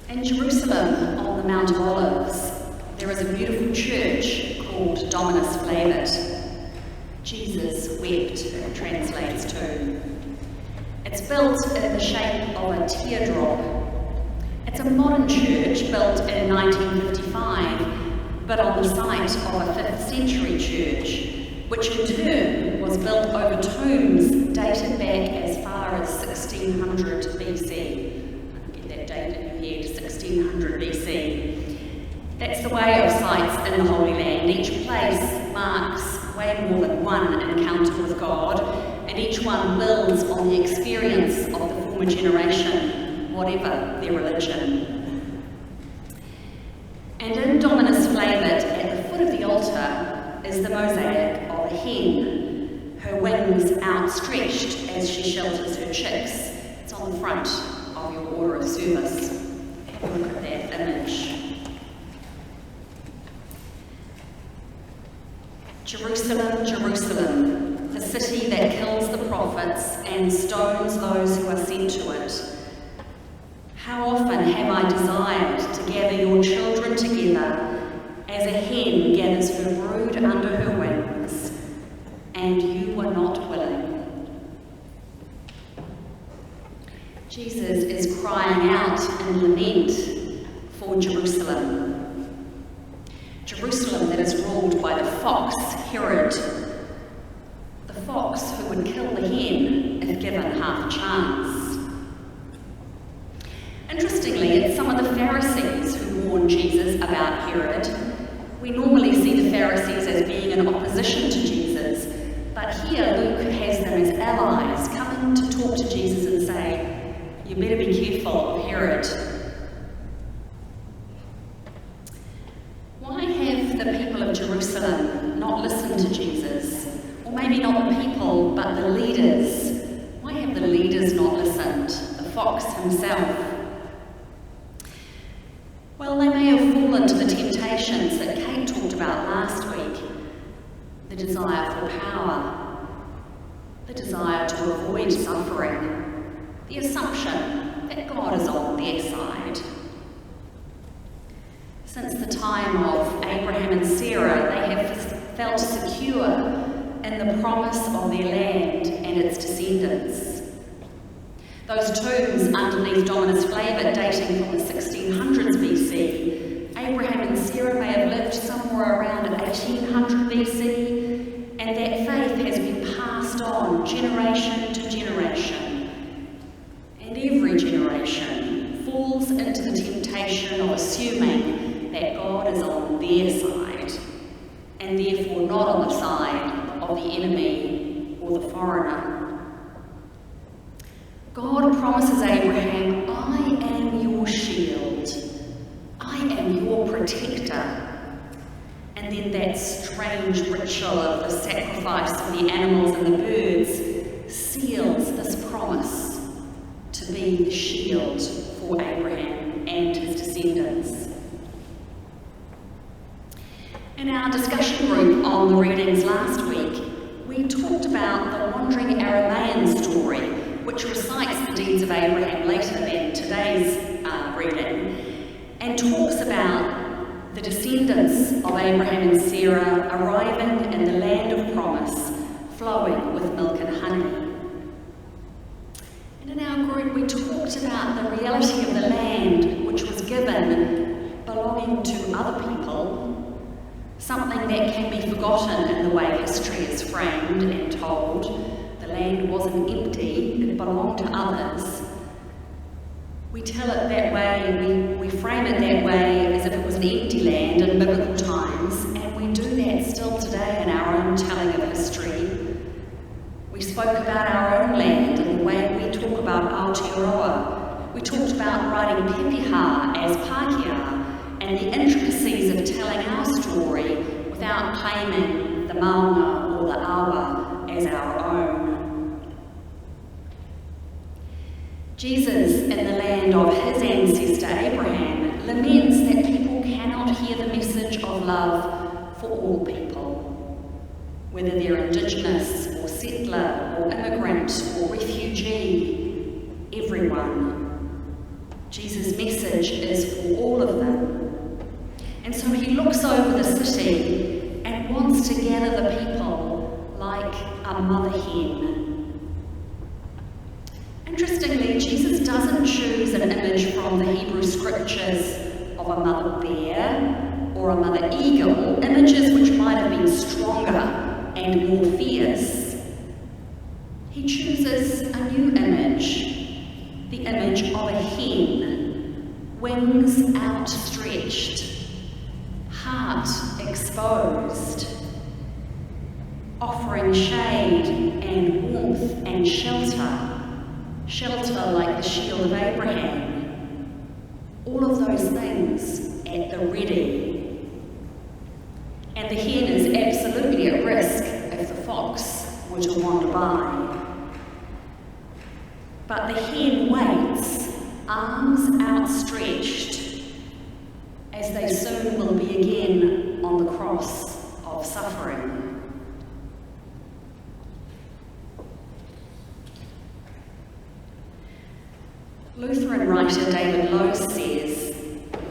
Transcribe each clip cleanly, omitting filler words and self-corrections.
In Jerusalem, on the Mount of Olives, there is a beautiful church called Dominus Flevit. Jesus wept, it translates to. It's built in the shape of a teardrop. It's a modern church built in 1955, but on the site of a 5th century church, which in turn was built over tombs dated back as far as 1600 BC. Date in your head, 1600 BC. That's the way of sites in the Holy Land. Each place marks way more than one encounter with God, and each one builds on the experience of the former generation, whatever their religion. And in Dominus Flevit, at the foot of the altar, is the mosaic of a hen, her wings outstretched as she shelters her chicks. It's on the front of your order of service. Have a look at that image. Jerusalem, Jerusalem, the city that kills the prophets and stones those who are sent to it. How often have I desired to gather your children together as a hen gathers her brood under her wings, and you were not willing. Jesus is crying out in lament for Jerusalem. Jerusalem that is ruled by the fox, Herod. The fox who would kill the hen if given half a chance. Interestingly, it's some of the Pharisees who warn Jesus about Herod. We normally see the Pharisees as being in opposition to Jesus, but here Luke has them as allies, coming to talk to Jesus and say, you better be careful of Herod. Why have the people of Jerusalem not listened to Jesus? Or maybe not the people, but the leaders. Why have the leaders not listened? The fox himself. Well, they may have fallen to the temptations that Kate talked about last week. The desire for power. The desire to avoid suffering. The assumption that God is on their side. Since the time of Abraham and Sarah, they have felt secure in the promise of their land and its descendants. Those tombs underneath Dominus Flevit dating from the 1600s BC, Abraham and Sarah may have lived somewhere around 1800 BC, and that faith has been passed on generation to generation. And every generation falls into the temptation of assuming that God is on their side, and therefore not on the side of the enemy or the foreigner. God promises Abraham, I am your shield, I am your protector. And then that strange ritual of the sacrifice of the animals and the birds seals this promise to be the shield for Abraham and his descendants. In our discussion group on the readings last week, we talked about the wandering Aramaean story, which recites the deeds of Abraham later than today's reading, and talks about the descendants of Abraham and Sarah arriving in the land of promise, flowing with milk and honey. In our group, we talked about the reality of the land which was given belonging to other people, something that can be forgotten in the way history is framed and told. The land wasn't empty, it belonged to others. We tell it that way, we frame it that way as if it was an empty land in biblical times, and we do that still today in our own telling of history. We spoke about our own land and the way we talk about Aotearoa. We talked about writing Pepeha as Pākehā and the intricacies of telling our story without claiming the maunga or the awa as our own. Jesus, in the land of his ancestor Abraham, laments that people cannot hear the message of love for all people, whether they're Indigenous or settler or immigrant or refugee, everyone. Jesus' message is for all of them. And so he looks over the city and wants to gather the people like a mother hen. Interestingly, Jesus doesn't choose an image from the Hebrew scriptures of a mother bear or a mother eagle, images which might have been stronger and more fierce. He chooses a new image, the image of a hen, wings outstretched, heart exposed, offering shade and warmth and shelter like the shield of Abraham. All of those things at the ready. And the hen is absolutely at risk if the fox were to wander by. But the hen waits, arms outstretched, as they soon will be again on the cross of suffering. Lutheran writer David Lowe says,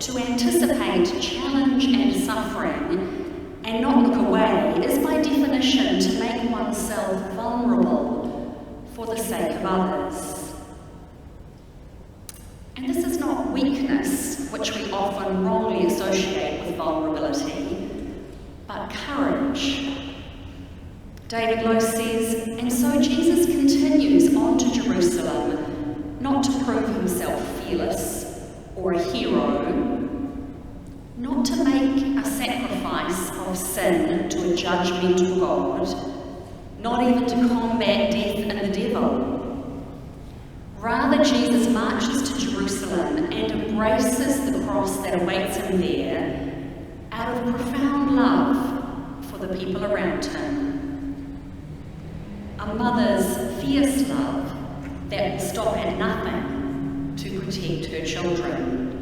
to anticipate challenge and suffering and not look away is by definition to make oneself vulnerable for the sake of others. And this is not weakness, which we often wrongly associate with vulnerability, but courage. David Lowe says, and so Jesus continues on to Jerusalem, not to prove himself fearless or a hero, not to make a sacrifice of sin to a judgmental God, not even to combat death and the devil. Rather, Jesus marches to Jerusalem and embraces the cross that awaits him there out of profound love for the people around him. A mother's fierce love that will stop at nothing to protect her children.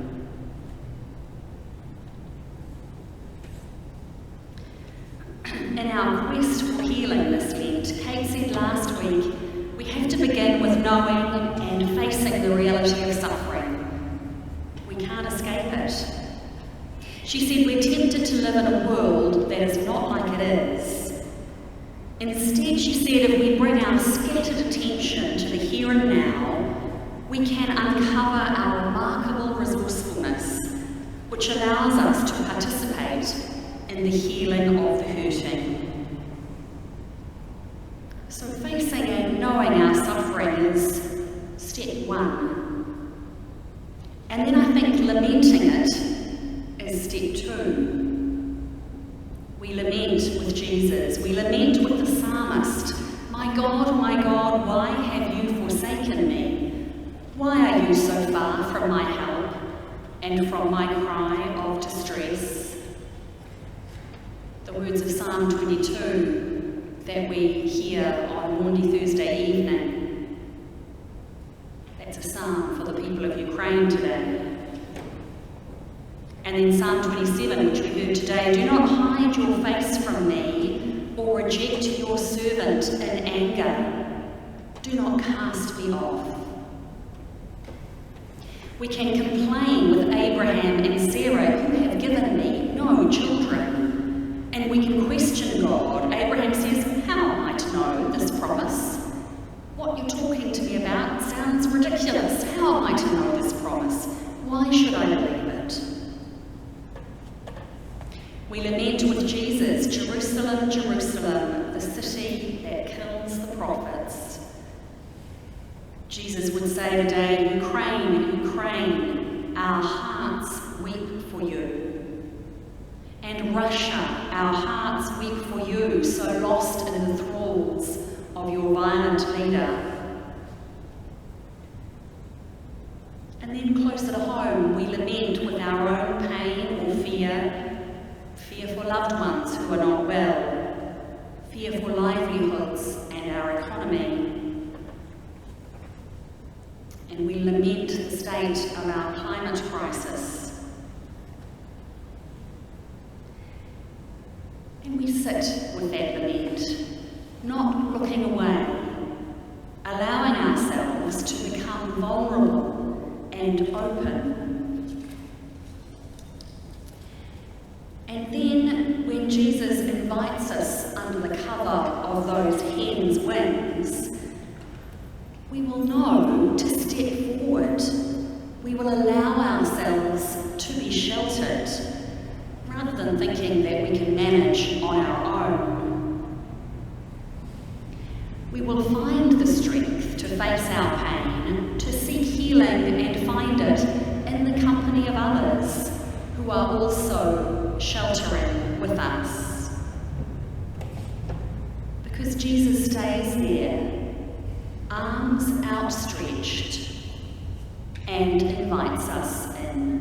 In our quest for healing this Lent, Kate said last week, we have to begin with knowing and facing the reality of suffering. We can't escape it. She said we're tempted to live in a world that is not like it is. Instead, she said, if we bring our scattered attention to the here and now, we can uncover our remarkable resourcefulness, which allows us to participate in the healing of the hurting. So facing and knowing our suffering is step one. And then I think lamenting it is step two. We lament with Jesus. We lament with the psalmist. My God, why have you forsaken me? Why are you so far from my help and from my cry of distress? The words of Psalm 22 that we hear on Maundy Thursday evening. That's a psalm for the people of Ukraine today. And then Psalm 27, which we heard today, do not hide your face from me or reject your servant in anger. Do not cast me off. We can complain with Abraham and Sarah, who have given me no children. And we can question God. Abraham says, how am I to know this promise? What you're talking to me about sounds ridiculous. How am I to know this promise? Why should I believe it? We lament with Jesus, Jerusalem, Jerusalem, the city that kills the prophets. Jesus would say today, Ukraine, Ukraine, our hearts weep for you. And Russia, our hearts weep for you, so lost in the thralls of your violent leader. And then closer to home, we lament with our own pain or fear for loved ones who are not well, fear for livelihoods and our economy. And we lament the state of our climate crisis. And we sit with that lament, not looking away, allowing ourselves to become vulnerable and and open. And then when Jesus invites us under the cover of those hen's wings, we will know to step forward. We will allow ourselves to be sheltered, rather than thinking that we can manage on our own. We will find the strength to face our pain, to seek healing and find it in the company of others who are also sheltering with us. Because Jesus stays there, arms outstretched, and invites us in.